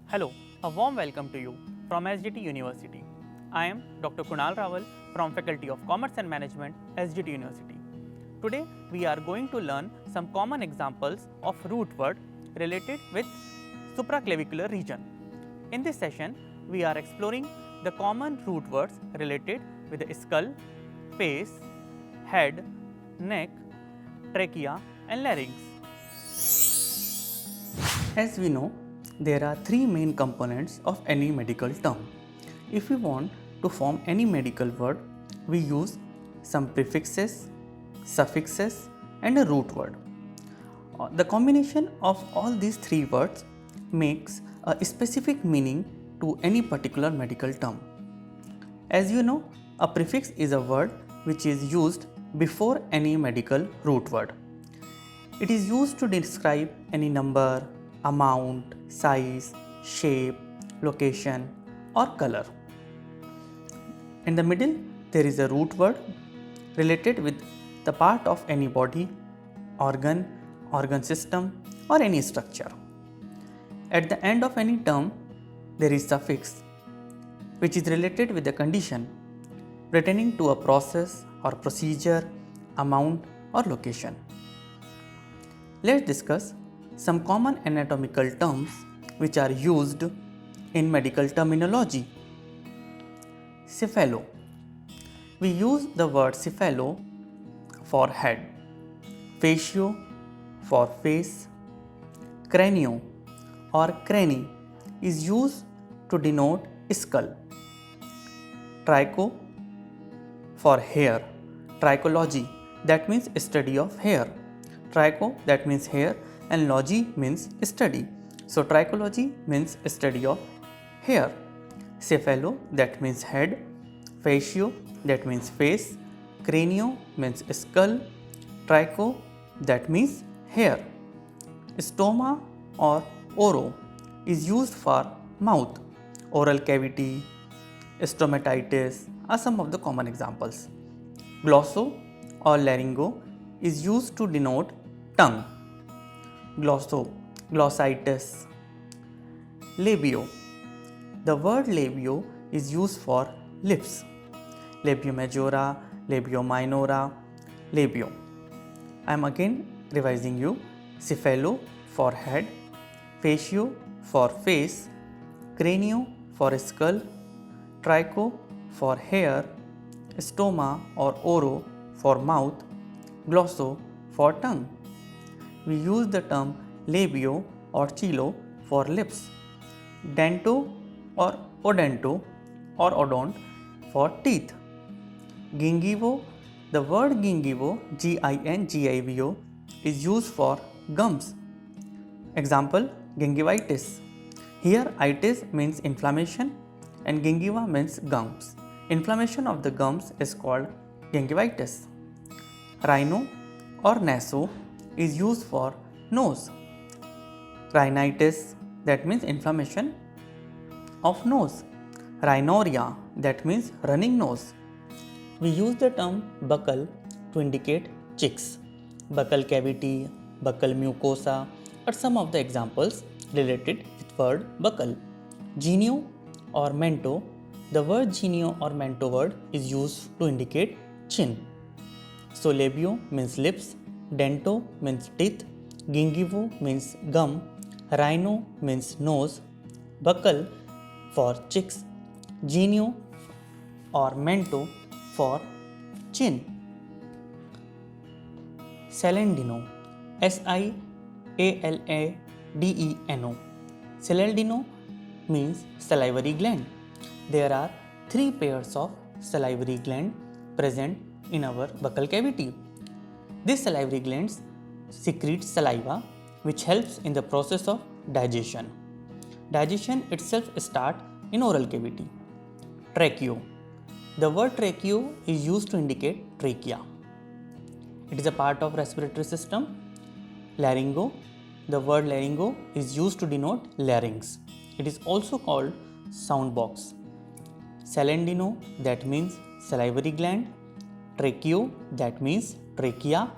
Hello, a warm welcome to you from SGT University. I am Dr. Kunal Rawal from Faculty of Commerce and Management, SGT University. Today, we are going to learn some common examples of root word related with supraclavicular region. In this session, we are exploring the common root words related with the skull, face, head, neck, trachea and larynx. As we know, there are three main components of any medical term. If we want to form any medical word, we use some prefixes, suffixes and a root word. The combination of all these three words makes a specific meaning to any particular medical term. As you know, a prefix is a word which is used before any medical root word. It is used to describe any number, amount, size, shape, location or color. In the middle, there is a root word related with the part of any body, organ system or any structure. At the end of any term, there is suffix which is related with the condition pertaining to a process or procedure, amount or location. Let's discuss some common anatomical terms which are used in medical terminology. Cephalo. We use the word cephalo for head, facio for face, cranio or crani is used to denote skull, tricho for hair, trichology that means study of hair, tricho that means hair and logy means study. So trichology means study of hair, cephalo that means head, facio that means face, cranio means skull, tricho that means hair. Stoma or oro is used for mouth, oral cavity, stomatitis are some of the common examples. Glosso or laryngo is used to denote tongue, glossitis. Labio. The word labio is used for lips, labio majora, labio minora, labio. I am again revising you. Cephalo for head, facio for face, cranio for skull, tricho for hair, stoma or oro for mouth, glosso for tongue. We use the term labio or chilo for lips, dento or odonto or odont for teeth. Gingivo. The word gingivo, Gingivo, is used for gums. Example, gingivitis. Here itis means inflammation and gingiva means gums. Inflammation of the gums is called gingivitis. Rhino or naso is used for nose. Rhinitis that means inflammation of nose. Rhinorrhea that means running nose. We use the term buccal to indicate cheeks, buccal cavity, buccal mucosa are some of the examples related with word buccal. Genio or mento. The word genio or mento word is used to indicate chin. So labio means lips, dento means teeth, gingivo means gum, rhino means nose, buccal for cheeks, genio or mento for chin. Salandino, Sialdeno. Salandino means salivary gland. There are three pairs of salivary gland present in our buccal cavity. These salivary glands secrete saliva which helps in the process of digestion. Digestion itself starts in oral cavity. Tracheo. The word tracheo is used to indicate trachea. It is a part of respiratory system. Laryngo. The word laryngo is used to denote larynx. It is also called sound box. Salandino, that means salivary gland. Tracheo, that means trachea.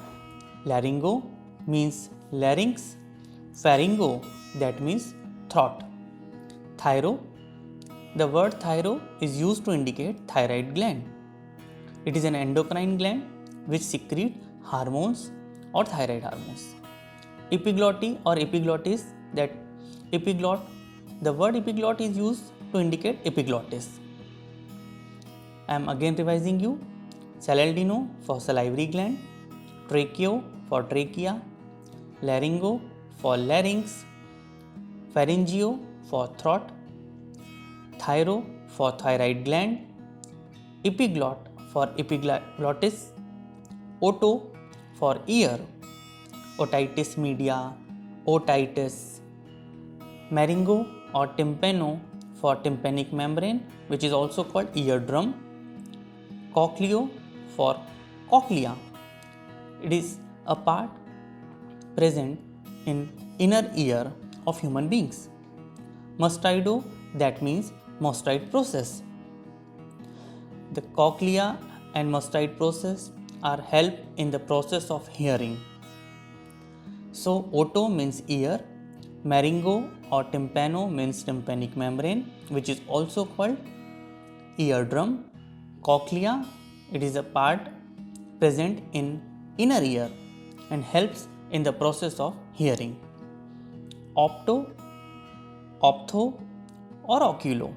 Laryngo means larynx. Pharyngo, that means throat. Thyro, the word thyro is used to indicate thyroid gland. It is an endocrine gland which secretes hormones or thyroid hormones. Epiglotty or epiglottis, that epiglot, the word epiglot is used to indicate epiglottis. I am again revising you. Salaldino for salivary gland, tracheo for trachea, laryngo for larynx, pharyngeo for throat, thyro for thyroid gland, epiglot for epiglottis, oto for ear, otitis media, otitis, laryngo or tympano for tympanic membrane, which is also called eardrum, cochleo for cochlea. It is a part present in inner ear of human beings. Mastoido, that means mastoid process. The cochlea and mastoid process are help in the process of hearing. So oto means ear, laryngo or tympano means tympanic membrane, which is also called eardrum. Cochlea, it is a part present in inner ear and helps in the process of hearing. Opto, optho or oculo.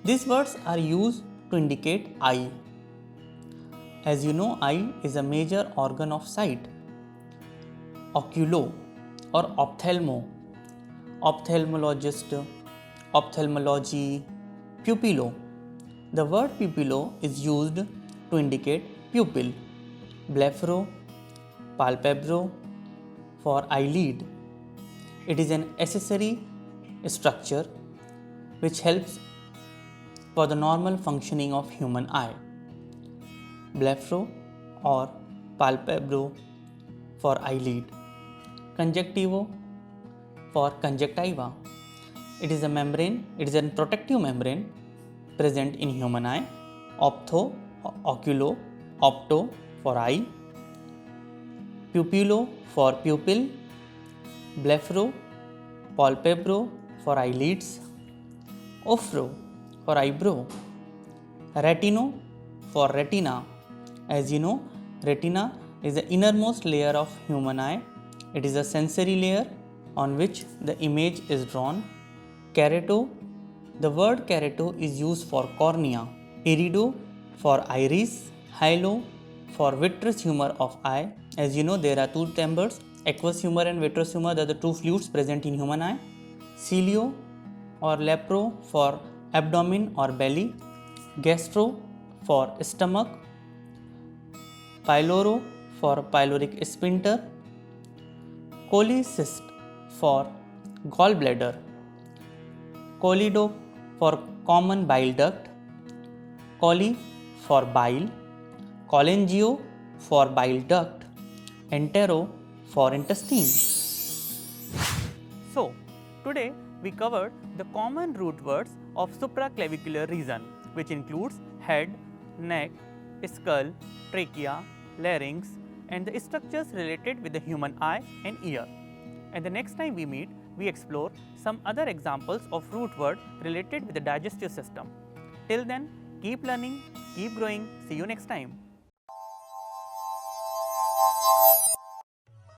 These words are used to indicate eye. As you know, eye is a major organ of sight. Oculo or ophthalmo, ophthalmologist, ophthalmology, pupillo. The word pupillo is used to indicate pupil. Blepharo, palpebro for eyelid. It is an accessory structure which helps for the normal functioning of human eye. Blepharo or palpebro for eyelid. Conjunctivo for conjunctiva. It is a membrane, it is a protective membrane present in human eye. Optho, oculo, opto for eye. Pupillo for pupil. Blepharo, palpebro for eyelids. Ophro for eyebrow. Retino for retina. As you know, retina is the innermost layer of human eye. It is a sensory layer on which the image is drawn. Keratoe, the word keratoe is used for cornea. Irido for iris. Hyalo for vitreous humor of eye. As you know, there are two chambers, aqueous humor and vitreous humor, they are the two fluids present in human eye. Cilio or lepro for abdomen or belly. Gastro for stomach. Pyloro for pyloric sphincter. Cholecyst for gallbladder. Choledoche for common bile duct. Chole for bile. Cholangio for bile duct. Entero for intestine. So, today we covered the common root words of supraclavicular region, which includes head, neck, skull, trachea, larynx, and the structures related with the human eye and ear. And the next time we meet, we explore some other examples of root word related with the digestive system. Till then, keep learning, keep growing. See you next time.